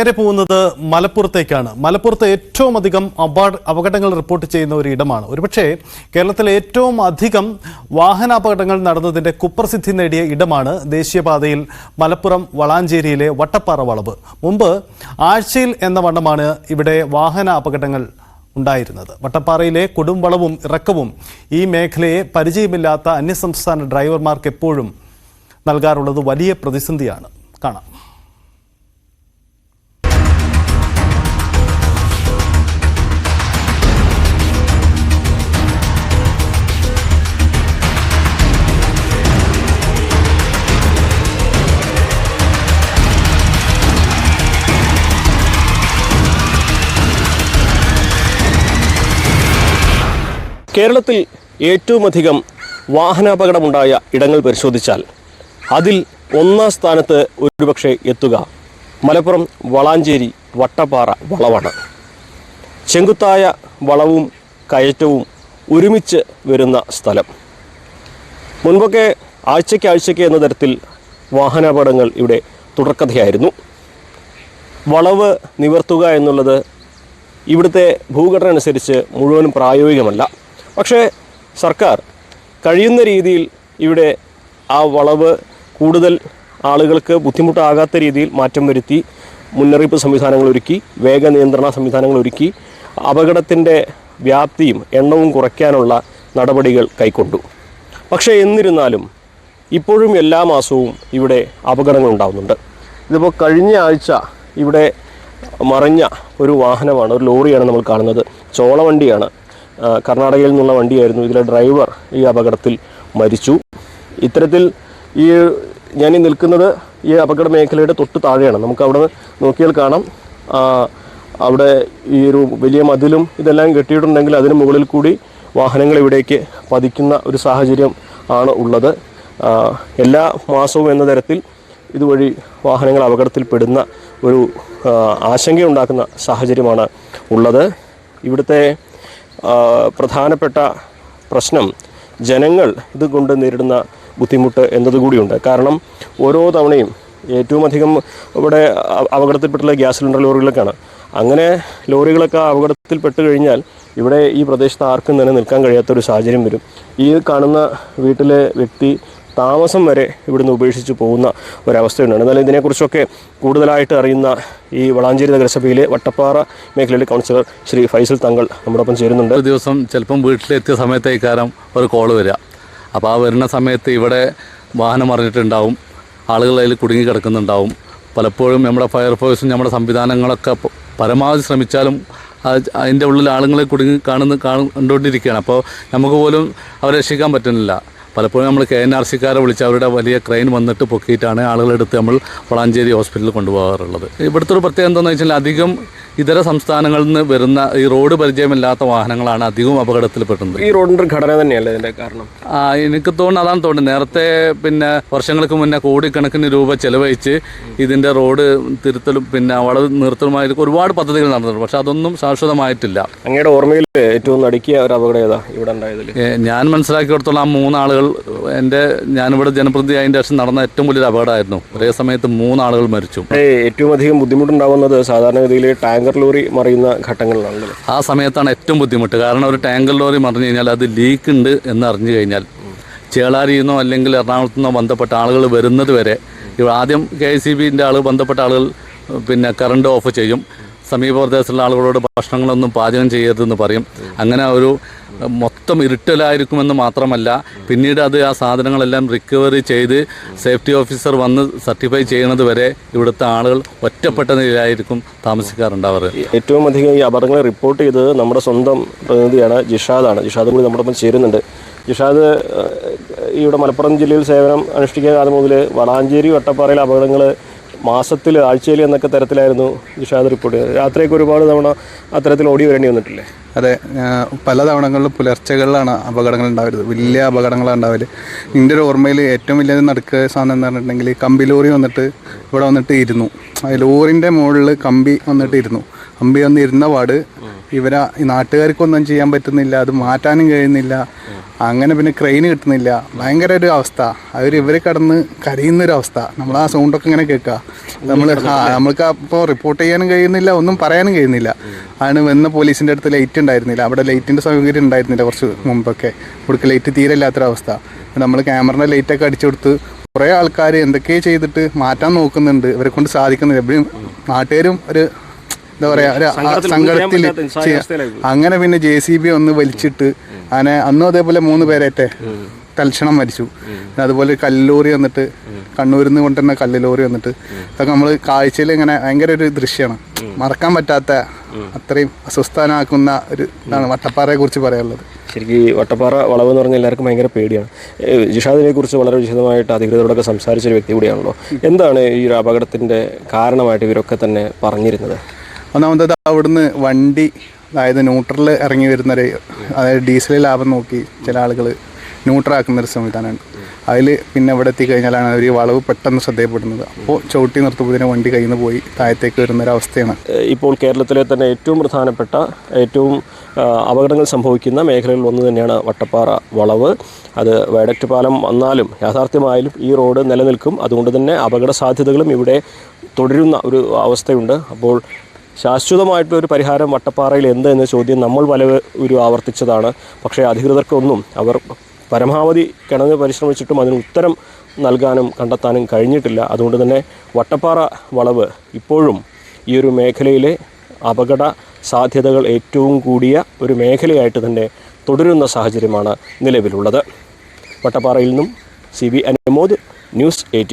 നേരെ പോകുന്നത് മലപ്പുറത്തേക്കാണ്. മലപ്പുറത്ത് ഏറ്റവും അധികം അപകടങ്ങൾ റിപ്പോർട്ട് ചെയ്യുന്ന ഒരു ഇടമാണ്. ഒരുപക്ഷെ കേരളത്തിലെ ഏറ്റവും അധികം വാഹനാപകടങ്ങൾ നടന്നതിൻ്റെ കുപ്രസിദ്ധി നേടിയ ഇടമാണ് ദേശീയപാതയിൽ മലപ്പുറം വളാഞ്ചേരിയിലെ വട്ടപ്പാറ വളവ്. മുമ്പ് ആഴ്ചയിൽ എന്ന വണ്ണമാണ് ഇവിടെ വാഹന അപകടങ്ങൾ ഉണ്ടായിരുന്നത്. വട്ടപ്പാറയിലെ കൊടുംവളവും ഇറക്കവും ഈ മേഖലയെ പരിചയമില്ലാത്ത അന്യസംസ്ഥാന ഡ്രൈവർമാർക്ക് എപ്പോഴും നൽകാറുള്ളത് വലിയ പ്രതിസന്ധിയാണ്. കാണാം. കേരളത്തിൽ ഏറ്റവുമധികം വാഹനാപകടമുണ്ടായ ഇടങ്ങൾ പരിശോധിച്ചാൽ അതിൽ ഒന്നാം സ്ഥാനത്ത് ഒരുപക്ഷെ എത്തുക മലപ്പുറം വളാഞ്ചേരി വട്ടപ്പാറ വളവാണ്. ചെങ്കുത്തായ വളവും കയറ്റവും ഒരുമിച്ച് വരുന്ന സ്ഥലം. മുൻപൊക്കെ ആഴ്ചയ്ക്ക് എന്ന തരത്തിൽ വാഹനാപകടങ്ങൾ ഇവിടെ തുടർക്കഥയായിരുന്നു. വളവ് നിവർത്തുക എന്നുള്ളത് ഇവിടുത്തെ ഭൂഘടന അനുസരിച്ച് മുഴുവനും പ്രായോഗികമല്ല. പക്ഷേ സർക്കാർ കഴിയുന്ന രീതിയിൽ ഇവിടെ ആ വളവ് കൂടുതൽ ആളുകൾക്ക് ബുദ്ധിമുട്ടാകാത്ത രീതിയിൽ മാറ്റം വരുത്തി, മുന്നറിയിപ്പ് സംവിധാനങ്ങൾ ഒരുക്കി, വേഗ നിയന്ത്രണ സംവിധാനങ്ങൾ ഒരുക്കി, അപകടത്തിൻ്റെ വ്യാപ്തിയും എണ്ണവും കുറയ്ക്കാനുള്ള നടപടികൾ കൈക്കൊണ്ടു. പക്ഷേ എന്നിരുന്നാലും ഇപ്പോഴും എല്ലാ മാസവും ഇവിടെ അപകടങ്ങൾ ഉണ്ടാകുന്നുണ്ട്. ഇതിപ്പോൾ കഴിഞ്ഞ ആഴ്ച ഇവിടെ മറിഞ്ഞ ഒരു വാഹനമാണ്, ഒരു ലോറിയാണ് നമ്മൾ കാണുന്നത്. ചോളവണ്ടിയാണ്, കർണാടകയിൽ നിന്നുള്ള വണ്ടിയായിരുന്നു. ഇതിലെ ഡ്രൈവർ ഈ അപകടത്തിൽ മരിച്ചു. ഇത്തരത്തിൽ ഞാൻ നിൽക്കുന്നത് ഈ അപകട മേഖലയുടെ തൊട്ട് താഴെയാണ്. നമുക്ക് അവിടെ നോക്കിയാൽ കാണാം, അവിടെ ഈ ഒരു വലിയ മതിലും ഇതെല്ലാം കെട്ടിയിട്ടുണ്ടെങ്കിൽ അതിന് മുകളിൽ കൂടി വാഹനങ്ങൾ ഇവിടേക്ക് പതിക്കുന്ന ഒരു സാഹചര്യം ആണ് ഉള്ളത്. എല്ലാ മാസവും എന്ന തരത്തിൽ ഇതുവഴി വാഹനങ്ങൾ അപകടത്തിൽപ്പെടുന്ന ഒരു ആശങ്കയുണ്ടാക്കുന്ന സാഹചര്യമാണ് ഉള്ളത്. ഇവിടുത്തെ പ്രധാനപ്പെട്ട പ്രശ്നം ജനങ്ങൾ ഇതുകൊണ്ട് നേരിടുന്ന ബുദ്ധിമുട്ട് എന്നതുകൂടിയുണ്ട്. കാരണം ഓരോ തവണയും ഏറ്റവും അധികം ഇവിടെ അപകടത്തിൽപ്പെട്ടുള്ള ഗ്യാസ് സിലിണ്ടർ ലോറികളൊക്കെയാണ്. അങ്ങനെ ലോറികളൊക്കെ അപകടത്തിൽപ്പെട്ട് കഴിഞ്ഞാൽ ഇവിടെ ഈ പ്രദേശത്ത് ആർക്കും തന്നെ നിൽക്കാൻ കഴിയാത്തൊരു സാഹചര്യം വരും. ഈ കാണുന്ന വീട്ടിലെ വ്യക്തി താമസം വരെ ഇവിടുന്ന് ഉപേക്ഷിച്ച് പോകുന്ന ഒരവസ്ഥയുണ്ട്. എന്നാൽ ഇതിനെക്കുറിച്ചൊക്കെ കൂടുതലായിട്ട് അറിയുന്ന ഈ വളാഞ്ചേരി നഗരസഭയിലെ വട്ടപ്പാറ മേഖലയിലെ കൗൺസിലർ ശ്രീ ഫൈസൽ തങ്ങൾ നമ്മോടൊപ്പം ചേരുന്നുണ്ട്. ഒരു ദിവസം ചിലപ്പം വീട്ടിലെത്തിയ സമയത്തേക്കാരം ഒരു കോള് വരിക. അപ്പോൾ ആ വരുന്ന സമയത്ത് ഇവിടെ വാഹനം മറിഞ്ഞിട്ടുണ്ടാവും, ആളുകൾ അതിൽ കുടുങ്ങി കിടക്കുന്നുണ്ടാവും. പലപ്പോഴും നമ്മുടെ ഫയർഫോഴ്സും നമ്മുടെ സംവിധാനങ്ങളൊക്കെ പരമാവധി ശ്രമിച്ചാലും അതിൻ്റെ ഉള്ളിൽ ആളുകളെ കുടുങ്ങി കണ്ടുകൊണ്ടിരിക്കുകയാണ്. അപ്പോൾ നമുക്ക് പോലും അവരെ രക്ഷിക്കാൻ പറ്റുന്നില്ല. പലപ്പോഴും നമ്മൾ KNRC-ക്കാരെ വിളിച്ച് അവരുടെ വലിയ ക്രെയിൻ വന്നിട്ട് പൊക്കിയിട്ടാണ് ആളുകളെടുത്ത് നമ്മൾ വളാഞ്ചേരി ഹോസ്പിറ്റലിൽ കൊണ്ടുപോകാറുള്ളത്. ഇവിടുത്തെ ഒരു പ്രത്യേകത എന്താണെന്ന് വെച്ചാൽ അധികം ഇതര സംസ്ഥാനങ്ങളിൽ നിന്ന് വരുന്ന ഈ റോഡ് പരിചയമില്ലാത്ത വാഹനങ്ങളാണ് അധികവും അപകടത്തിൽപ്പെടുന്നത്. ഈ റോഡിൻ്റെ ഘടന തന്നെയല്ലേ ഇതിൻ്റെ കാരണം? എനിക്ക് തോന്നുന്നു അതാണ് തോന്നുന്നത്. നേരത്തെ വർഷങ്ങൾക്ക് മുന്നേ കോടിക്കണക്കിന് രൂപ ചെലവഴിച്ച് ഇതിൻ്റെ റോഡ് തിരുത്തലും വളവ് നിർത്തലുമായി ഒരുപാട് പദ്ധതികൾ നടന്നിട്ടുണ്ട്. പക്ഷെ അതൊന്നും ശാശ്വതമായിട്ടില്ല. അങ്ങയുടെ ഓർമ്മയിൽ ഏറ്റവും നടുക്കിയ ഒരു അപകടം ഏതാ ഇവിടെ ഉണ്ടായതിൽ? ഞാൻ മനസ്സിലാക്കിയിടത്തോളം ആ 3 ആളുകൾ ഞാനിവിടെ ജനപ്രതിനിധി അതിൻ്റെ ശേഷം നടന്ന ഏറ്റവും വലിയൊരു അപകടമായിരുന്നു. ഒരേ സമയത്ത് 3 ആളുകൾ മരിച്ചു. ഏറ്റവും അധികം ബുദ്ധിമുട്ടുണ്ടാവുന്നത് സാധാരണഗതിയിൽ ടാങ്കർ ലോറി മറിയുന്ന ഘട്ടങ്ങളിലാണല്ലോ. ആ സമയത്താണ് ഏറ്റവും ബുദ്ധിമുട്ട്. കാരണം ഒരു ടാങ്കർ ലോറി മറിഞ്ഞു കഴിഞ്ഞാൽ അത് ലീക്ക് ഉണ്ട് എന്ന് അറിഞ്ഞു കഴിഞ്ഞാൽ ചേളാരിയിൽ നിന്നോ അല്ലെങ്കിൽ എറണാകുളത്തു നിന്നോ ബന്ധപ്പെട്ട ആളുകൾ വരുന്നത് വരെ ആദ്യം KICBൻ്റെ ആളുകൾ ബന്ധപ്പെട്ട ആളുകൾ കറണ്ട് ഓഫ് ചെയ്യും. സമീപ പ്രദേശത്തുള്ള ആളുകളോട് ഭക്ഷണങ്ങളൊന്നും പാചകം ചെയ്യരുതെന്ന് പറയും. അങ്ങനെ ഒരു മൊത്തം ഇരുട്ടലായിരിക്കുമെന്ന് മാത്രമല്ല, പിന്നീട് ആ സാധനങ്ങളെല്ലാം റിക്കവറി ചെയ്ത് സേഫ്റ്റി ഓഫീസർ വന്ന് സർട്ടിഫൈ ചെയ്യുന്നത് വരെ ഇവിടുത്തെ ആളുകൾ ഒറ്റപ്പെട്ട നിലയിലായിരിക്കും താമസിക്കാറുണ്ടാവാറ്. ഏറ്റവും അധികം ഈ അപകടങ്ങൾ റിപ്പോർട്ട് ചെയ്തത് നമ്മുടെ സ്വന്തം പ്രതിനിധിയാണ്, ജിഷാദാണ്. ജിഷാദ് കൂടി നമ്മുടെ ഒപ്പം ചേരുന്നുണ്ട്. ജിഷാദ് ഇവിടെ മലപ്പുറം ജില്ലയിൽ സേവനം അനുഷ്ഠിക്കുന്ന കാലം മുതൽ വളാഞ്ചേരി വട്ടപ്പാറയിലെ അപകടങ്ങൾ മാസത്തിൽ ആഴ്ചയിൽ എന്നൊക്കെ തരത്തിലായിരുന്നു ജിഷാദ് റിപ്പോർട്ട് ചെയ്തത്. രാത്രിയൊക്കെ ഒരുപാട് തവണ അത്തരത്തിൽ ഓടി വരേണ്ടി വന്നിട്ടില്ലേ? അതെ, പല തവണകളിലും പുലർച്ചകളിലാണ് അപകടങ്ങൾ ഉണ്ടാവരുത്, വലിയ അപകടങ്ങളാണ് ഉണ്ടാവല്. എൻ്റെ ഒരു ഓർമ്മയിൽ ഏറ്റവും വലിയ നടുക്കുക സാധനം എന്ന് പറഞ്ഞിട്ടുണ്ടെങ്കിൽ കമ്പി ലോറി വന്നിട്ട് ഇവിടെ വന്നിട്ട് ഇരുന്നു. ലോറിൻ്റെ മുകളിൽ കമ്പി വന്നിട്ട് ഇരുന്നു. കമ്പി വന്ന് ഇരുന്ന പാട് നാട്ടുകാർക്കൊന്നും ചെയ്യാൻ പറ്റുന്നില്ല, അത് മാറ്റാനും കഴിയുന്നില്ല. അങ്ങനെ പിന്നെ ക്രെയിൻ കിട്ടുന്നില്ല, ഭയങ്കര ഒരു അവസ്ഥ. ഇവർ കടന്ന് കരയുന്നൊരവസ്ഥ. നമ്മൾ ആ സൗണ്ടൊക്കെ ഇങ്ങനെ കേൾക്കുക. നമ്മൾക്ക് അപ്പോൾ റിപ്പോർട്ട് ചെയ്യാനും കഴിയുന്നില്ല, ഒന്നും പറയാനും കഴിയുന്നില്ല. വന്ന പോലീസിൻ്റെ അടുത്ത് ലൈറ്റ് ഉണ്ടായിരുന്നില്ല, അവിടെ ലൈറ്റിൻ്റെ സൗകര്യം ഉണ്ടായിരുന്നില്ല കുറച്ച് മുമ്പൊക്കെ. ഇവിടേക്ക് ലൈറ്റ് തീരെ ഇല്ലാത്തൊരവസ്ഥ. നമ്മൾ ക്യാമറയുടെ ലൈറ്റൊക്കെ അടിച്ചു കൊടുത്ത് കുറേ ആൾക്കാർ എന്തൊക്കെയോ ചെയ്തിട്ട് മാറ്റാൻ നോക്കുന്നുണ്ട്, ഇവരെ കൊണ്ട് സാധിക്കുന്നില്ല. എപ്പോഴും നാട്ടുകാരും ഒരു എന്താ പറയുക, ഒരു സങ്കടത്തിൽ. അങ്ങനെ പിന്നെ JCB ഒന്ന് വലിച്ചിട്ട് അന്നും അതേപോലെ 3 പേരേറ്റെ തൽക്ഷണം മരിച്ചു. അതുപോലെ കല്ലോറി വന്നിട്ട്, കണ്ണൂരിൽ നിന്ന് കൊണ്ടുവരുന്ന കല്ലോറി വന്നിട്ട്, ഇതൊക്കെ നമ്മൾ കാഴ്ചയിൽ ഇങ്ങനെ ഭയങ്കര ഒരു ദൃശ്യമാണ്, മറക്കാൻ പറ്റാത്ത അത്രയും അസ്വസ്ഥനാക്കുന്ന ഒരു ഇതാണ് വട്ടപ്പാറയെ കുറിച്ച് പറയാനുള്ളത്. ശരിക്കും ഈ വട്ടപ്പാറ വളവ് എന്ന് പറഞ്ഞാൽ എല്ലാവർക്കും ഭയങ്കര പേടിയാണ്. ജിഷാദിനെ കുറിച്ച് വളരെ വിശദമായിട്ട് അധികൃതരോടൊക്കെ സംസാരിച്ചൊരു വ്യക്തി കൂടിയാണല്ലോ. എന്താണ് ഈ ഒരു അപകടത്തിൻ്റെ കാരണമായിട്ട് ഇവരൊക്കെ തന്നെ പറഞ്ഞിരുന്നത്? ഒന്നാമത്തത് അവിടുന്ന് വണ്ടി, അതായത് ന്യൂട്രലിൽ ഇറങ്ങി വരുന്നൊരു, അതായത് ഡീസൽ ലാഭം നോക്കി ചില ആളുകൾ ന്യൂട്രലാക്കുന്നൊരു സംവിധാനമാണ്. അതിൽ പിന്നെ ഇവിടെ എത്തിക്കഴിഞ്ഞാലാണ് ഒരു വളവ് പെട്ടെന്ന് ശ്രദ്ധയപ്പെടുന്നത്. അപ്പോൾ ചവിട്ടി നിർത്തുമ്പോഴത്തേനും വണ്ടി കയ്യിൽ നിന്ന് പോയി താഴത്തേക്ക് വരുന്നൊരവസ്ഥയാണ്. ഇപ്പോൾ കേരളത്തിലെ തന്നെ ഏറ്റവും പ്രധാനപ്പെട്ട, ഏറ്റവും അപകടങ്ങൾ സംഭവിക്കുന്ന മേഖലകളിൽ ഒന്ന് തന്നെയാണ് വട്ടപ്പാറ വളവ്. അത് വയഡക്റ്റ് പാലം വന്നാലും യാഥാർത്ഥ്യമായാലും ഈ റോഡ് നിലനിൽക്കും. അതുകൊണ്ട് തന്നെ അപകട സാധ്യതകളും ഇവിടെ തുടരുന്ന ഒരു അവസ്ഥയുണ്ട്. അപ്പോൾ ശാശ്വതമായിട്ടൊരു പരിഹാരം വട്ടപ്പാറയിൽ എന്ത് എന്ന ചോദ്യം നമ്മൾ ഒരു ആവർത്തിച്ചതാണ്. പക്ഷേ അധികൃതർക്കൊന്നും അവർ പരമാവധി കിണഞ്ഞ് പരിശ്രമിച്ചിട്ടും അതിന് ഉത്തരം നൽകാനും കണ്ടെത്താനും കഴിഞ്ഞിട്ടില്ല. അതുകൊണ്ട് തന്നെ വട്ടപ്പാറ വളവ് ഇപ്പോഴും ഈ ഒരു മേഖലയിലെ അപകട സാധ്യതകൾ ഏറ്റവും കൂടിയ ഒരു മേഖലയായിട്ട് തന്നെ തുടരുന്ന സാഹചര്യമാണ് നിലവിലുള്ളത്. വട്ടപ്പാറയിൽ നിന്നും CB അനമോദ്, ന്യൂസ് 18.